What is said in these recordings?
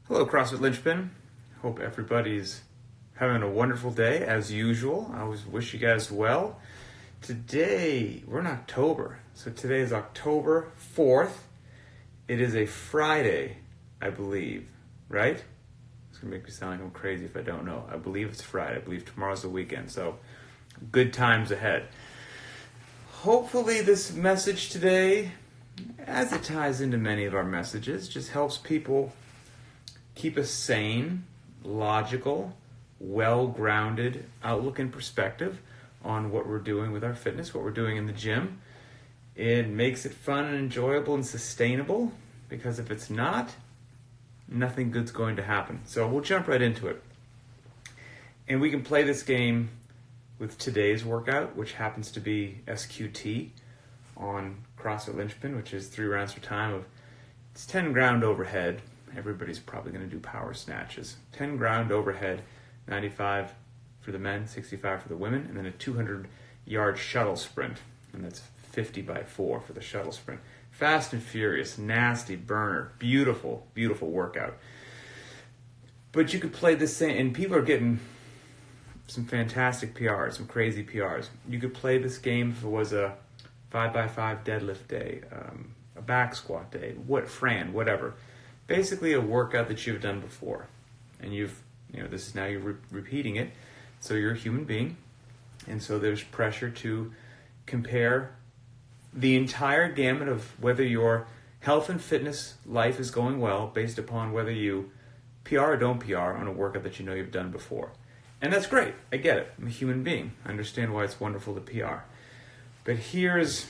Hello, CrossFit Linchpin. Hope everybody's having a wonderful day as usual. I always wish you guys well. Today, we're in October. So today is October 4th. It is a Friday, I believe, right? It's going to make me sound like I'm crazy if I don't know. I believe it's Friday. I believe tomorrow's the weekend. So good times ahead. Hopefully this message today, as it ties into many of our messages, just helps people keep a sane, logical, well-grounded outlook and perspective on what we're doing with our fitness, what we're doing in the gym. It makes it fun and enjoyable and sustainable, because if it's not, nothing good's going to happen. So we'll jump right into it. And we can play this game with today's workout, which happens to be SQT on CrossFit Linchpin, which is 3 rounds for time of, it's 10 ground overhead. Everybody's probably going to do power snatches. 10 ground overhead, 95 for the men, 65 for the women, and then a 200-yard shuttle sprint. And that's 50 by 4 for the shuttle sprint. Fast and furious, nasty burner, beautiful, beautiful workout. But you could play this same, and people are getting some fantastic PRs, some crazy PRs. You could play this game if it was a 5x5 deadlift day, a back squat day, whatever. Basically a workout that you've done before, and this is now you're repeating it. So you're a human being, and so there's pressure to compare the entire gamut of whether your health and fitness life is going well based upon whether you PR or don't PR on a workout that you know you've done before. And that's great. I get it. I'm a human being. I understand why it's wonderful to PR. But here's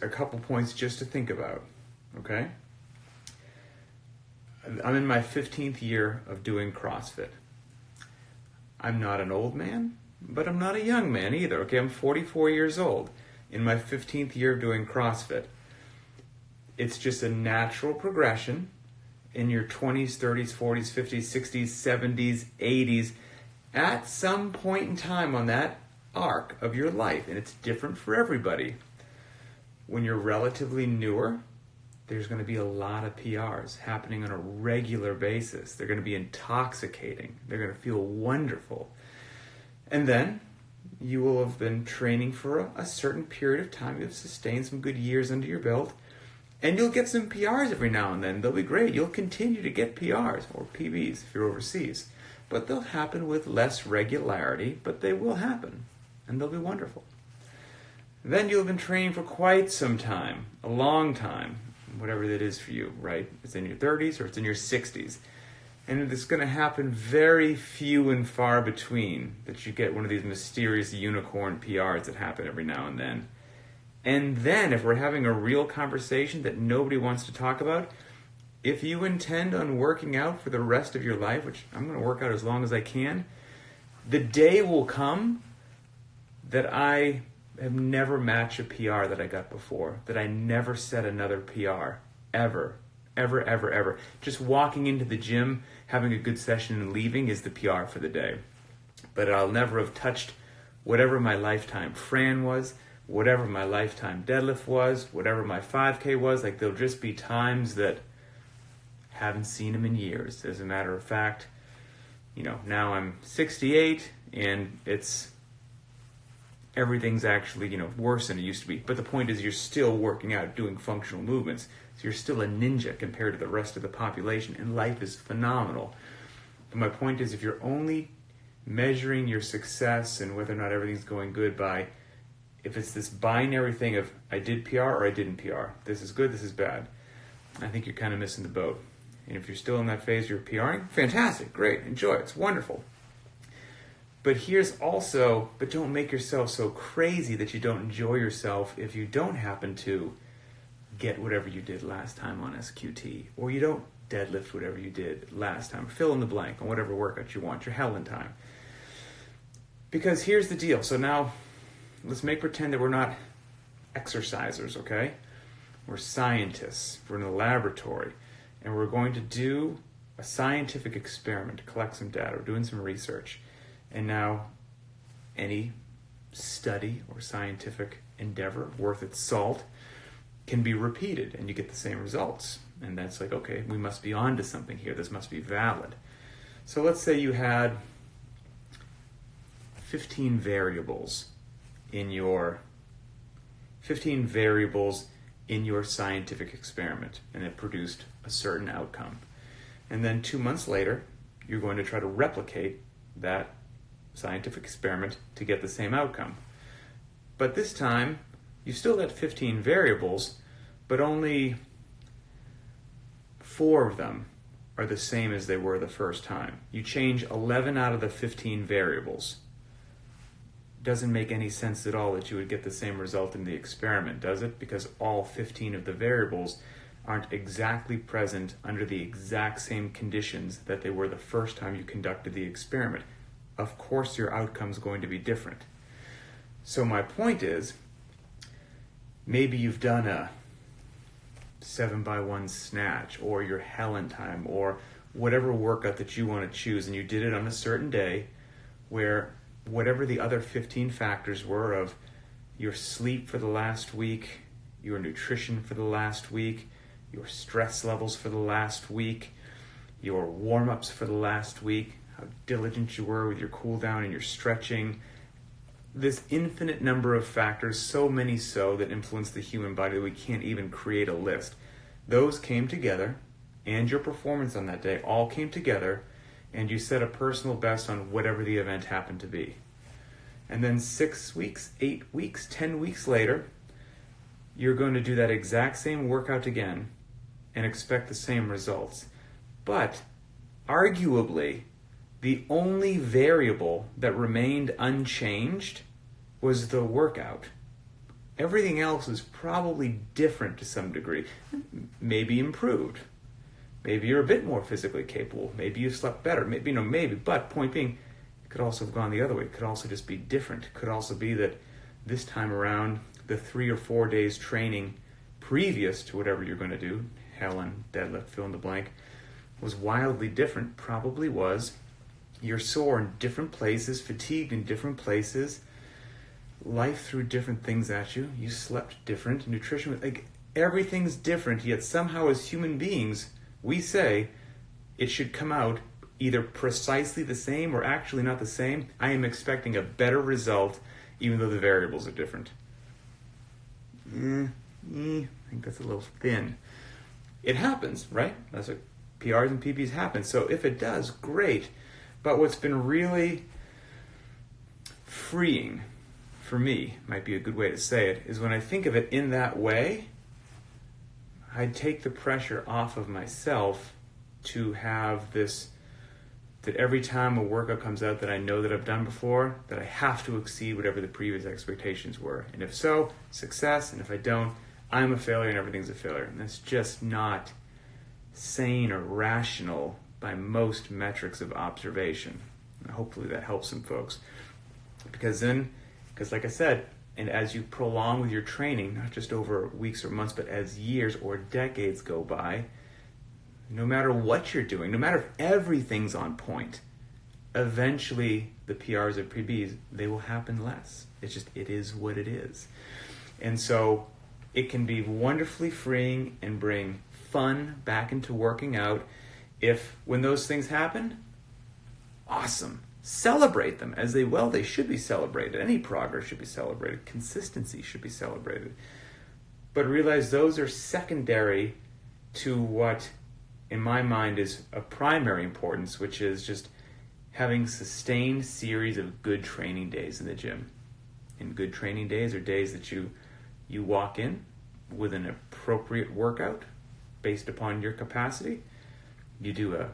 a couple points just to think about. Okay? I'm in my 15th year of doing CrossFit. I'm not an old man, but I'm not a young man either. Okay, I'm 44 years old in my 15th year of doing CrossFit. It's just a natural progression in your 20s, 30s, 40s, 50s, 60s, 70s, 80s, at some point in time on that arc of your life, and it's different for everybody. When you're relatively newer, there's going to be a lot of PRs happening on a regular basis. They're going to be intoxicating. They're going to feel wonderful. And then you will have been training for a certain period of time. You've sustained some good years under your belt. And you'll get some PRs every now and then. They'll be great. You'll continue to get PRs or PBs if you're overseas. But they'll happen with less regularity, but they will happen. And they'll be wonderful. Then you'll have been training for quite some time, a long time. Whatever that is for you, right? It's in your 30s or it's in your 60s. And it's going to happen very few and far between that you get one of these mysterious unicorn PRs that happen every now and then. And then if we're having a real conversation that nobody wants to talk about, if you intend on working out for the rest of your life, which I'm going to work out as long as I can, the day will come that I have never matched a PR that I got before, that I never set another PR, ever. Just walking into the gym, having a good session and leaving is the PR for the day. But I'll never have touched whatever my lifetime Fran was, whatever my lifetime deadlift was, whatever my 5K was. Like, there'll just be times that haven't seen them in years. As a matter of fact, now I'm 68 and everything's actually, worse than it used to be. But the point is, you're still working out, doing functional movements. So you're still a ninja compared to the rest of the population, and life is phenomenal. But my point is, if you're only measuring your success and whether or not everything's going good by, if it's this binary thing of I did PR or I didn't PR, this is good, this is bad, I think you're kind of missing the boat. And if you're still in that phase, you're PRing, fantastic, great, enjoy it, it's wonderful. But but don't make yourself so crazy that you don't enjoy yourself if you don't happen to get whatever you did last time on SQT, or you don't deadlift whatever you did last time. Fill in the blank on whatever workout you want, your Helen time. Because here's the deal. So now, let's pretend that we're not exercisers, okay? We're scientists. We're in a laboratory, and we're going to do a scientific experiment to collect some data. We're doing some research. And now, any study or scientific endeavor worth its salt can be repeated, and you get the same results. And that's like, okay, we must be on to something here. This must be valid. So let's say you had 15 variables in your scientific experiment, and it produced a certain outcome. And then 2 months later, you're going to try to replicate that scientific experiment to get the same outcome. But this time, you still got 15 variables, but only 4 of them are the same as they were the first time. You change 11 out of the 15 variables. Doesn't make any sense at all that you would get the same result in the experiment, does it? Because all 15 of the variables aren't exactly present under the exact same conditions that they were the first time you conducted the experiment. Of course your outcome's going to be different. So my point is, maybe you've done a 7x1 snatch, or your Helen time, or whatever workout that you want to choose, and you did it on a certain day where whatever the other 15 factors were of your sleep for the last week, your nutrition for the last week, your stress levels for the last week, your warm-ups for the last week, how diligent you were with your cool down and your stretching, this infinite number of factors, so many so that influence the human body that we can't even create a list. Those came together, and your performance on that day all came together, and you set a personal best on whatever the event happened to be. And then 6 weeks, 8 weeks, 10 weeks later, you're going to do that exact same workout again and expect the same results. But arguably, the only variable that remained unchanged was the workout. Everything else is probably different to some degree, maybe improved. Maybe you're a bit more physically capable. Maybe you slept better. Maybe. But point being, it could also have gone the other way. It could also just be different. It could also be that this time around, the 3 or 4 days training previous to whatever you're going to do, Helen, deadlift, fill in the blank, was wildly different. Probably was. You're sore in different places, fatigued in different places. Life threw different things at you. You slept different. Nutrition, like everything's different. Yet somehow, as human beings, we say it should come out either precisely the same or actually not the same. I am expecting a better result, even though the variables are different. I think that's a little thin. It happens, right? That's what PRs and PBs happen. So if it does, great. But what's been really freeing for me, might be a good way to say it, is when I think of it in that way, I take the pressure off of myself to have this, that every time a workout comes out that I know that I've done before, that I have to exceed whatever the previous expectations were. And if so, success. And if I don't, I'm a failure and everything's a failure. And that's just not sane or rational by most metrics of observation. And hopefully that helps some folks. Because like I said, and as you prolong with your training, not just over weeks or months, but as years or decades go by, no matter what you're doing, no matter if everything's on point, eventually the PRs or PBs, they will happen less. It is what it is. And so it can be wonderfully freeing and bring fun back into working out if, when those things happen, awesome. Celebrate them as they should be celebrated. Any progress should be celebrated. Consistency should be celebrated. But realize those are secondary to what, in my mind, is of primary importance, which is just having sustained series of good training days in the gym. And good training days are days that you walk in with an appropriate workout based upon your capacity. You do a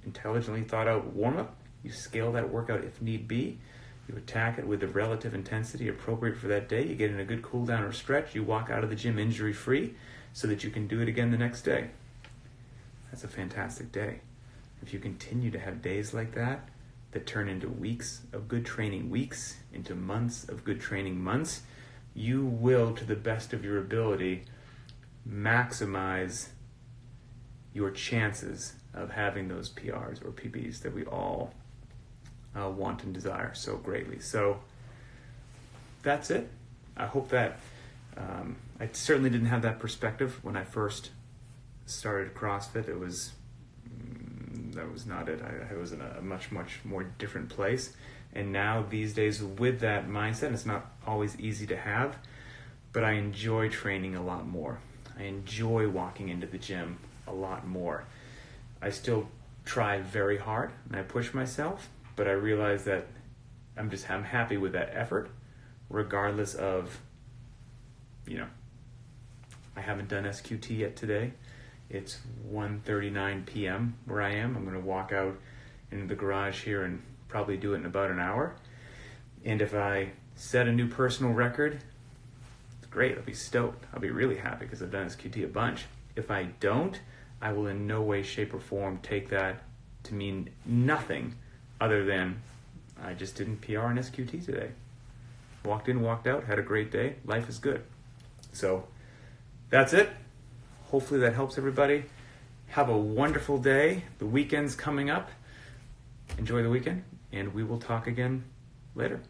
intelligently thought out warm-up. You scale that workout if need be. You attack it with the relative intensity appropriate for that day. You get in a good cool down or stretch. You walk out of the gym injury-free so that you can do it again the next day. That's a fantastic day. If you continue to have days like that turn into weeks of good training weeks, into months of good training months, you will, to the best of your ability, maximize your chances of having those PRs or PBs that we all want and desire so greatly. So that's it. I hope that I certainly didn't have that perspective when I first started CrossFit, that was not it. I was in a much more different place. And now these days with that mindset, it's not always easy to have, but I enjoy training a lot more. I enjoy walking into the gym a lot more. I still try very hard and I push myself, but I realize that I'm happy with that effort, regardless of, I haven't done SQT yet today. It's 1:39 p.m. where I am. I'm going to walk out into the garage here and probably do it in about an hour. And if I set a new personal record, it's great. I'll be stoked. I'll be really happy because I've done SQT a bunch. If I don't, I will in no way, shape, or form take that to mean nothing other than I just didn't PR in SQT today. Walked in, walked out, had a great day. Life is good. So that's it. Hopefully that helps everybody. Have a wonderful day. The weekend's coming up. Enjoy the weekend, and we will talk again later.